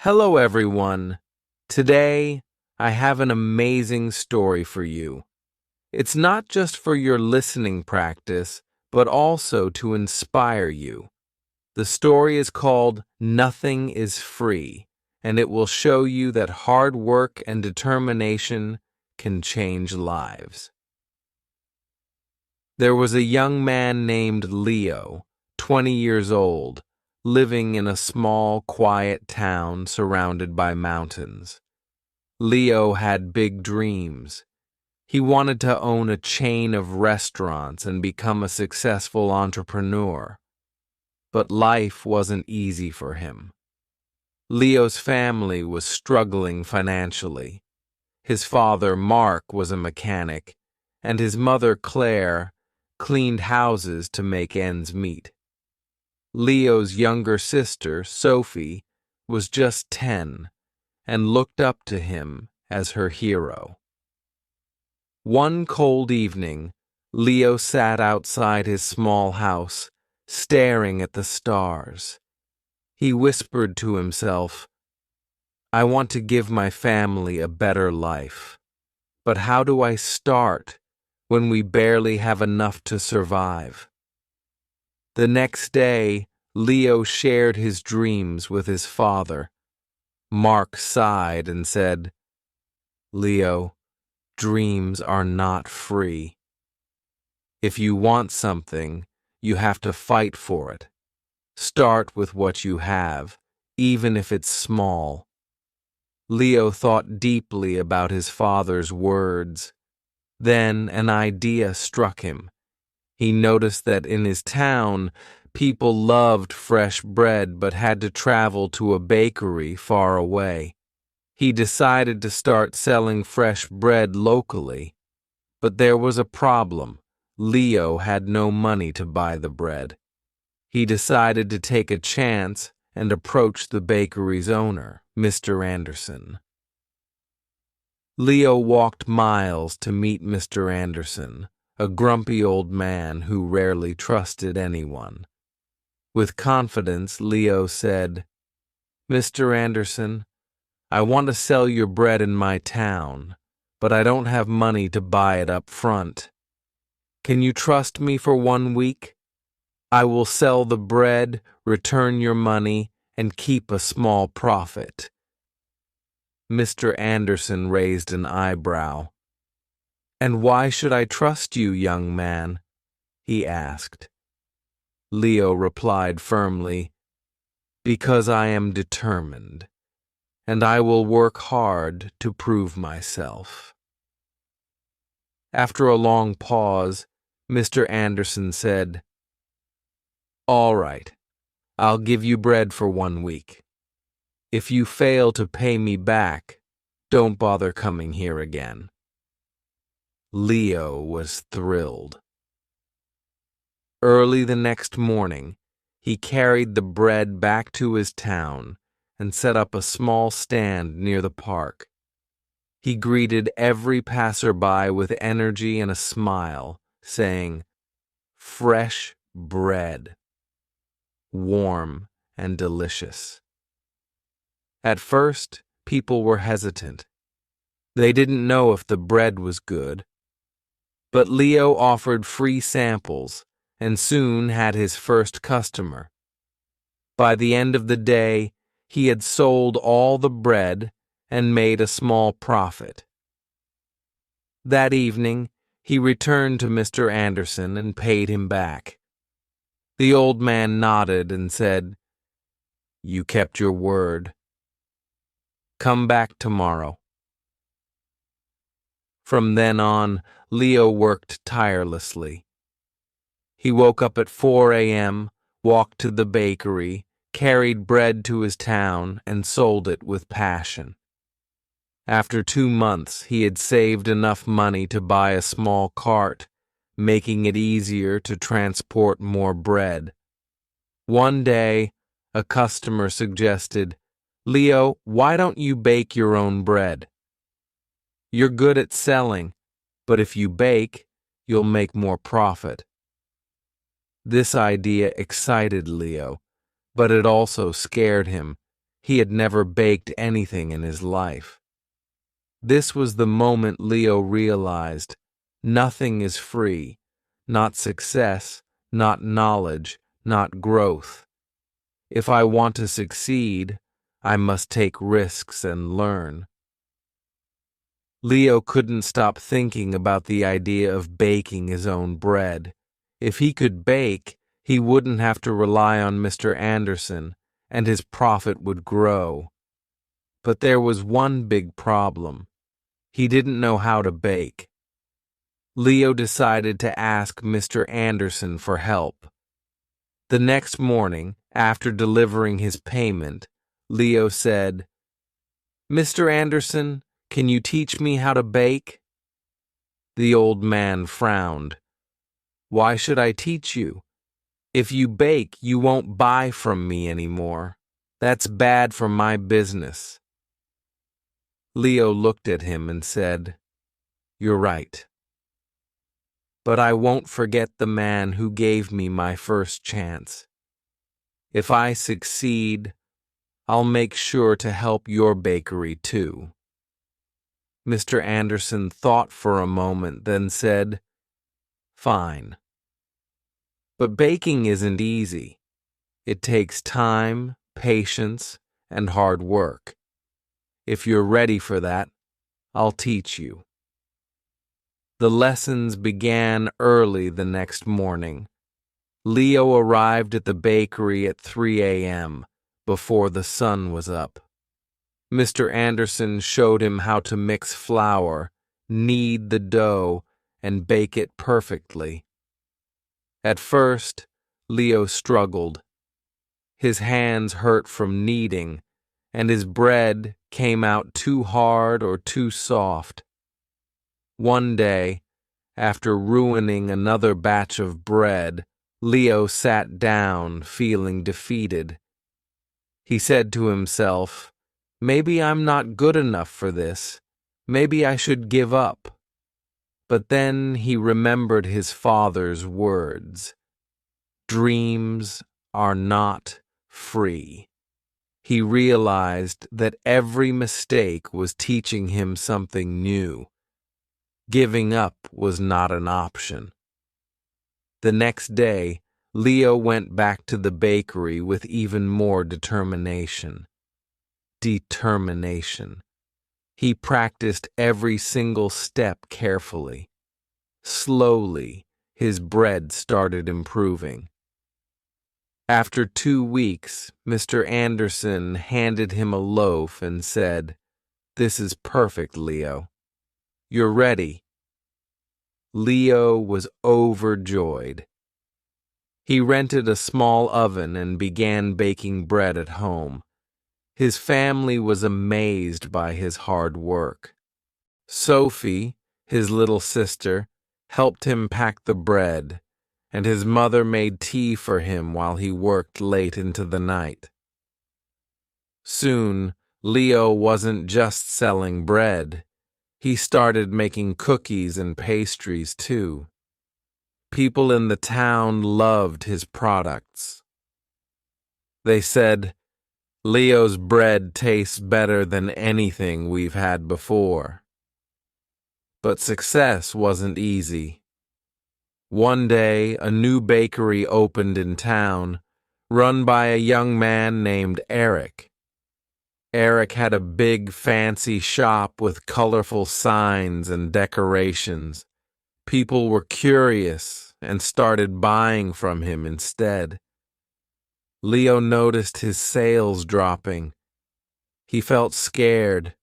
Hello, everyone. Today, I have an amazing story for you. It's not just for your listening practice, but also to inspire you. The story is called Nothing is Free, and it will show you that hard work and determination can change lives. There was a young man named Leo, 20 years old, living in a small, quiet town surrounded by mountains. Leo had big dreams. He wanted to own a chain of restaurants and become a successful entrepreneur. But life wasn't easy for him. Leo's family was struggling financially. His father, Mark, was a mechanic, and his mother, Claire, cleaned houses to make ends meet. Leo's younger sister, Sophie, was just 10 and looked up to him as her hero. One cold evening, Leo sat outside his small house, staring at the stars. He whispered to himself, "I want to give my family a better life. But how do I start when we barely have enough to survive?" The next day, Leo shared his dreams with his father. Mark sighed and said, "Leo, dreams are not free. If you want something, you have to fight for it. Start with what you have, even if it's small." Leo thought deeply about his father's words. Then an idea struck him. He noticed that in his town, people loved fresh bread but had to travel to a bakery far away. He decided to start selling fresh bread locally. But there was a problem. Leo had no money to buy the bread. He decided to take a chance and approach the bakery's owner, Mr. Anderson. Leo walked miles to meet Mr. Anderson, a grumpy old man who rarely trusted anyone. With confidence, Leo said, "Mr. Anderson, I want to sell your bread in my town, but I don't have money to buy it up front. Can you trust me for 1 week? I will sell the bread, return your money, and keep a small profit." Mr. Anderson raised an eyebrow. "And why should I trust you, young man?" he asked. Leo replied firmly, "Because I am determined, and I will work hard to prove myself." After a long pause, Mr. Anderson said, "All right, I'll give you bread for 1 week. If you fail to pay me back, don't bother coming here again." Leo was thrilled. Early the next morning, he carried the bread back to his town and set up a small stand near the park. He greeted every passerby with energy and a smile, saying, "Fresh bread, warm and delicious." At first, people were hesitant. They didn't know if the bread was good. But Leo offered free samples and soon had his first customer. By the end of the day, he had sold all the bread and made a small profit. That evening, he returned to Mr. Anderson and paid him back. The old man nodded and said, "You kept your word. Come back tomorrow." From then on, Leo worked tirelessly. He woke up at 4 a.m., walked to the bakery, carried bread to his town, and sold it with passion. After 2 months, he had saved enough money to buy a small cart, making it easier to transport more bread. One day, a customer suggested, "Leo, why don't you bake your own bread? You're good at selling, but if you bake, you'll make more profit." This idea excited Leo, but it also scared him. He had never baked anything in his life. This was the moment Leo realized nothing is free, not success, not knowledge, not growth. If I want to succeed, I must take risks and learn. Leo couldn't stop thinking about the idea of baking his own bread. If he could bake, he wouldn't have to rely on Mr. Anderson, and his profit would grow. But there was one big problem. He didn't know how to bake. Leo decided to ask Mr. Anderson for help. The next morning, after delivering his payment, Leo said, "Mr. Anderson, can you teach me how to bake?" The old man frowned. "Why should I teach you? If you bake, you won't buy from me anymore. That's bad for my business." Leo looked at him and said, "You're right. But I won't forget the man who gave me my first chance. If I succeed, I'll make sure to help your bakery too." Mr. Anderson thought for a moment, then said, "Fine. But baking isn't easy. It takes time, patience, and hard work. If you're ready for that, I'll teach you." The lessons began early the next morning. Leo arrived at the bakery at 3 a.m., before the sun was up. Mr. Anderson showed him how to mix flour, knead the dough, and bake it perfectly. At first, Leo struggled. His hands hurt from kneading, and his bread came out too hard or too soft. One day, after ruining another batch of bread, Leo sat down, feeling defeated. He said to himself, "Maybe I'm not good enough for this. Maybe I should give up." But then he remembered his father's words. Dreams are not free. He realized that every mistake was teaching him something new. Giving up was not an option. The next day, Leo went back to the bakery with even more determination. He practiced every single step carefully. Slowly, his bread started improving. After 2 weeks, Mr. Anderson handed him a loaf and said, "This is perfect, Leo. You're ready." Leo was overjoyed. He rented a small oven and began baking bread at home. His family was amazed by his hard work. Sophie, his little sister, helped him pack the bread, and his mother made tea for him while he worked late into the night. Soon, Leo wasn't just selling bread. He started making cookies and pastries too. People in the town loved his products. They said, "Leo's bread tastes better than anything we've had before." But success wasn't easy. One day, a new bakery opened in town, run by a young man named Eric. Eric had a big, fancy shop with colorful signs and decorations. People were curious and started buying from him instead. Leo noticed his sales dropping. He felt scared.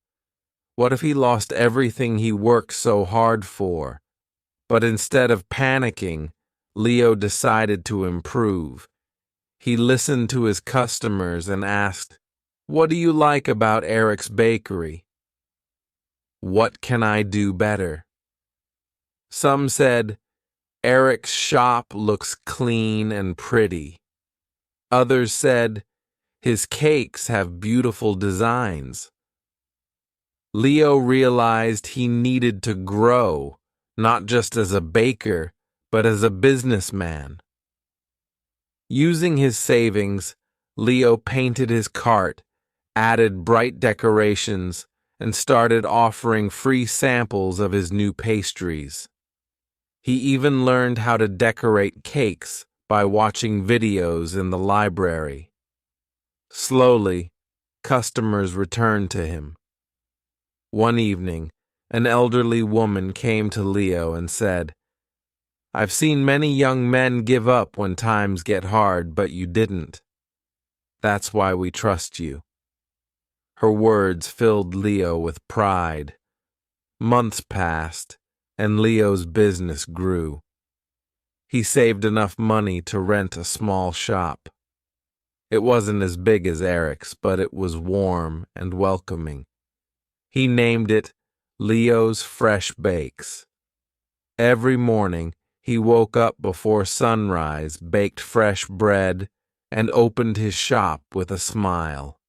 What if he lost everything he worked so hard for? But instead of panicking, Leo decided to improve. He listened to his customers and asked, "What do you like about Eric's bakery? What can I do better?" Some said, "Eric's shop looks clean and pretty." Others said, "His cakes have beautiful designs." Leo realized he needed to grow, not just as a baker, but as a businessman. Using his savings, Leo painted his cart, added bright decorations, and started offering free samples of his new pastries. He even learned how to decorate cakes by watching videos in the library. Slowly, customers returned to him. One evening, an elderly woman came to Leo and said, "I've seen many young men give up when times get hard, but you didn't. That's why we trust you." Her words filled Leo with pride. Months passed, and Leo's business grew. He saved enough money to rent a small shop. It wasn't as big as Eric's, but it was warm and welcoming. He named it Leo's Fresh Bakes. Every morning, he woke up before sunrise, baked fresh bread, and opened his shop with a smile.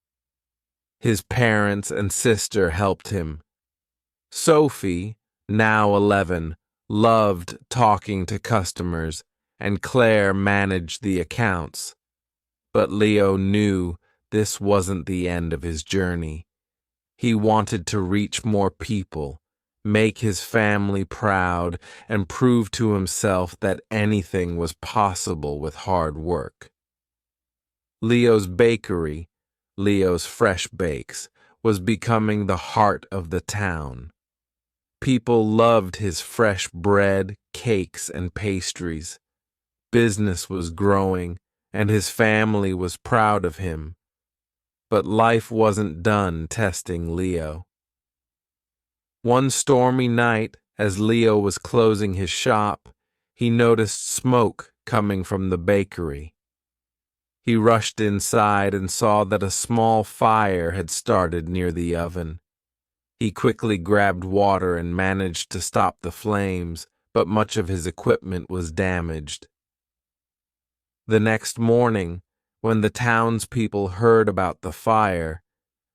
His parents and sister helped him. Sophie, now 11, loved talking to customers, and Claire managed the accounts. But Leo knew this wasn't the end of his journey. He wanted to reach more people, make his family proud, and prove to himself that anything was possible with hard work. Leo's bakery, Leo's Fresh Bakes, was becoming the heart of the town. People loved his fresh bread, cakes, and pastries. Business was growing, and his family was proud of him. But life wasn't done testing Leo. One stormy night, as Leo was closing his shop, he noticed smoke coming from the bakery. He rushed inside and saw that a small fire had started near the oven. He quickly grabbed water and managed to stop the flames, but much of his equipment was damaged. The next morning, when the townspeople heard about the fire,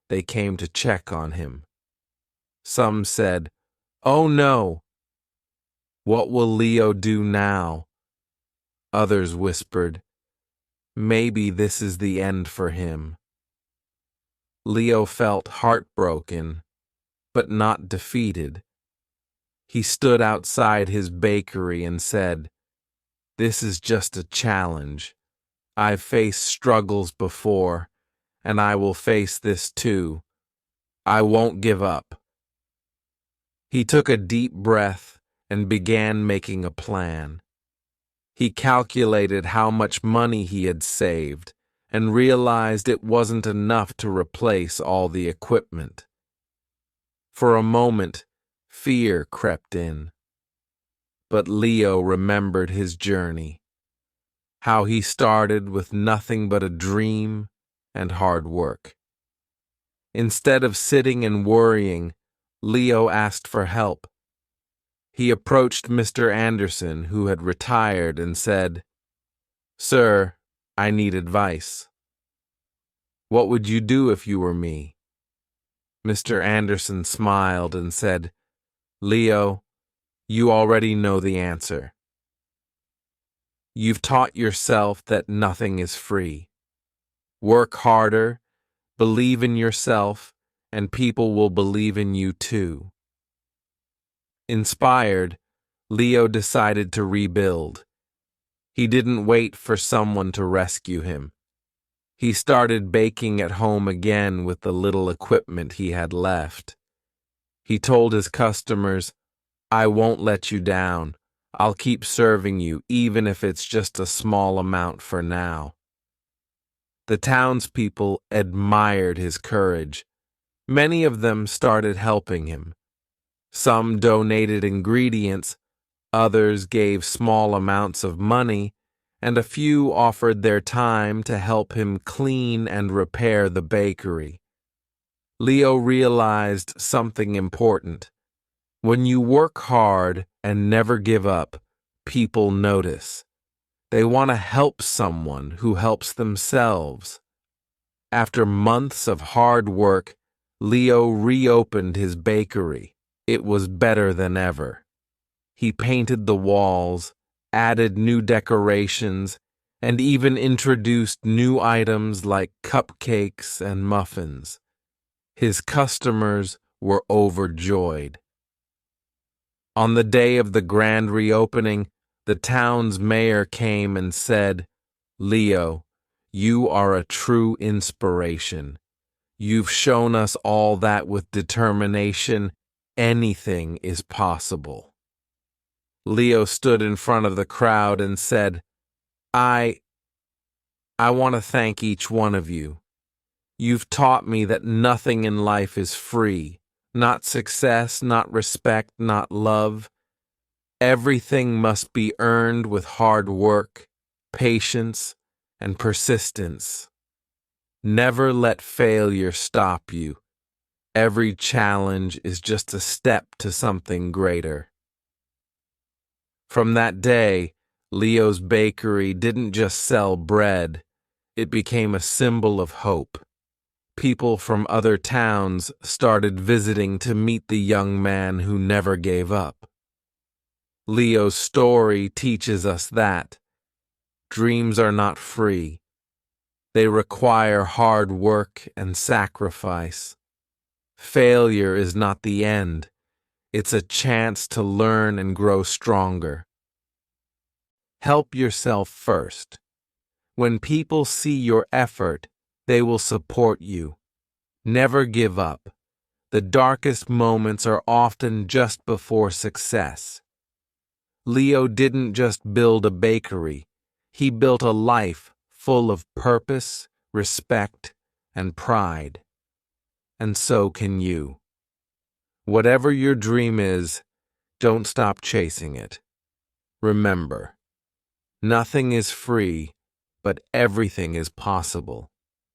they came to check on him. Some said, "Oh no! What will Leo do now?" Others whispered, "Maybe this is the end for him." Leo felt heartbroken, but not defeated. He stood outside his bakery and said, "This is just a challenge. I've faced struggles before, and I will face this too. I won't give up." He took a deep breath and began making a plan. He calculated how much money he had saved and realized it wasn't enough to replace all the equipment. For a moment, fear crept in. But Leo remembered his journey. How he started with nothing but a dream and hard work. Instead of sitting and worrying, Leo asked for help. He approached Mr. Anderson, who had retired, and said, "Sir, I need advice." "What would you do if you were me?" Mr. Anderson smiled and said, "Leo, you already know the answer. You've taught yourself that nothing is free. Work harder, believe in yourself, and people will believe in you too." Inspired, Leo decided to rebuild. He didn't wait for someone to rescue him. He started baking at home again with the little equipment he had left. He told his customers, "I won't let you down. I'll keep serving you, even if it's just a small amount for now." The townspeople admired his courage. Many of them started helping him. Some donated ingredients, others gave small amounts of money, and a few offered their time to help him clean and repair the bakery. Leo realized something important. When you work hard and never give up, people notice. They want to help someone who helps themselves. After months of hard work, Leo reopened his bakery. It was better than ever. He painted the walls, added new decorations, and even introduced new items like cupcakes and muffins. His customers were overjoyed. On the day of the grand reopening, the town's mayor came and said, "Leo, you are a true inspiration. You've shown us all that with determination, anything is possible." Leo stood in front of the crowd and said, I want to thank each one of you. You've taught me that nothing in life is free, not success, not respect, not love. Everything must be earned with hard work, patience, and persistence. Never let failure stop you. Every challenge is just a step to something greater. From that day, Leo's bakery didn't just sell bread, it became a symbol of hope. People from other towns started visiting to meet the young man who never gave up. Leo's story teaches us that dreams are not free. They require hard work and sacrifice. Failure is not the end. It's a chance to learn and grow stronger. Help yourself first. When people see your effort, they will support you. Never give up. The darkest moments are often just before success. Leo didn't just build a bakery. He built a life full of purpose, respect, and pride. And so can you. Whatever your dream is, don't stop chasing it. Remember, nothing is free, but everything is possible.